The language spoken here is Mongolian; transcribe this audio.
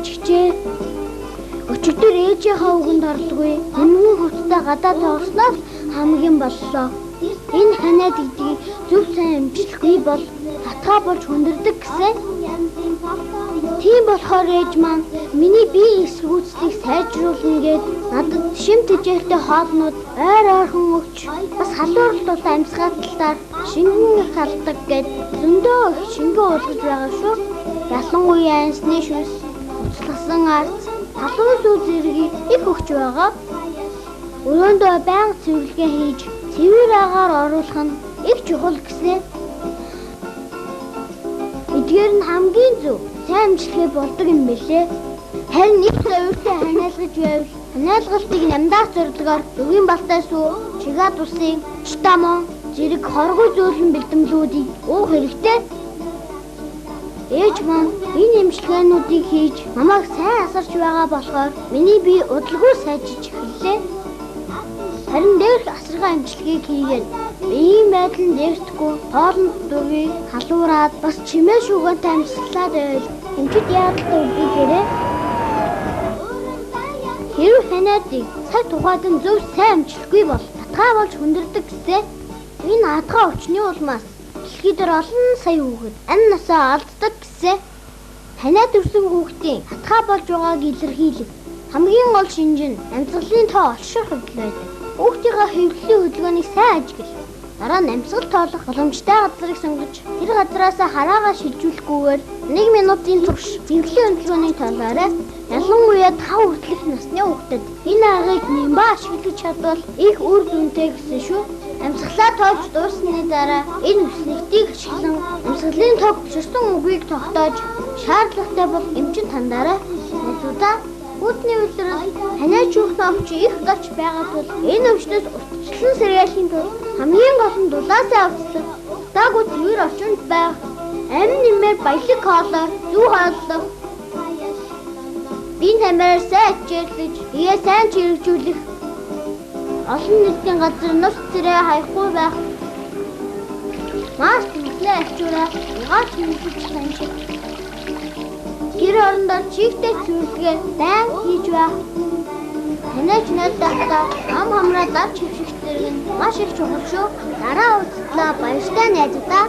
хичжээ. Өчигдөр ээжийнхээ үгэнд орлоггүй. Өмнө хувцастай гадаа тоглосноор хамгийн боллоо. Энэ ханаад гэдгийг зөв сайн амжилтгүй бол хатгаа болж хүндэрдэг гэсэн. Тийм болохоор ээж маань миний бие эсвгүүцлийг сайжруулна гэд надад шим тэжээлтэй хоолнууд ойр ойрхон өгч бас халууралт бол амьсгал талаар шингэн халдаг гэд зөндөө их шингэн уулгаж байгаа шүү. Ялангуяа ансны шүс, уцласан арц, талуун сүү зэргийг их өгч байгаа. Өрөөндөө байнга цэвэрлэгээ хийж цэвэр агаар оруулах нь их чухал гэсэн. Эдгээр нь хамгийн зөв сайн амжилттай болдог юм билээ. Харин нэг өөртөө ханиалгаж байвал ханиалгалтыг намдаах зорилгоор өвгийн балтай сүү, чигаад усын, штамон, зэрэг хоргой зөөлөн бэлтгэлүүдийг уух хэрэгтэй. Ээж маань энэ эмчилгээнүүдийг хийж намайг сайн асарч байгаа болохоор миний бие удалгүй сайжиж эхэллээ. Харин дээрх асаргаа эмчилгээг хийгээд ийм байдал нь дээрдэхгүй хоолнд дургийг халуураад бас чимээ шүүгэнтэй амьсгалаад байвал эмчид яадаг үлдээгээрээ. Хэрвээ ханиадыг цаг тухайд нь зөв сайн амжилтгүй бол татгаа болж хүндэрдэг гэсэн. Энэ хатгаа өчний улмаас дэлхийд олон сая хүүхэд ань насаа алддаг гэсэн. Ханиад өрсөн хүүхдийн хатгаа болж байгааг илэрхийлэх хамгийн гол шинж нь амьсгалын тоо олших хэвлэл байдаг. Хүүхдийнхээ хэвлэлийн хөдөлгөөнийг сайн ажиглах. Дараа нь амьсгал тоолох боломжтой газрыг сонгож тэр газраас хараагаа шилжүүлэхгүйгээр 1 минутын турш хэвлэлийн хөдөлгөөнийг тоолоорой. Ялангуяа 5 хүртэлх насны хүүхдэд энэ аргыг нэмбэ ашиглаж чадвал их үр дүнтэй гэсэн шүү. Амьсгалаа тоолж дууссаны дараа энэ үснэгтийг ашиглан амьсгалын тог ширсэн үгийг тогтоож шаардлагатай бол эмчит хандаарай. Удаа Хүүтний үлрэл ханиач хүүхний өвч их гарч байгаа тул энэ өвчнөөс урьдчилан сэргийлэхийн тулд хамгийн гол нь дулаасаа өвчлөх, даагүй цэвэр орчинд байх, амин нэмээр баялаг хоолоор зүү хооллох, биеийн тамираар сайн ачаалж, ие сайн чирэгжүүлэх, олон нийтийн газар нус цэрээ хаяхгүй байх, маш тэмцлээ ачуураа, ягаад тэмцэж саншиг. Гэр орондоо чигтэй цэвэрлэгээ байн хийж байх. Танайч найдахтаа ам хамраа давч хөвшигтэр нь маш их чухал шүү. Дараа уулзлаа баяртай найзуудаа.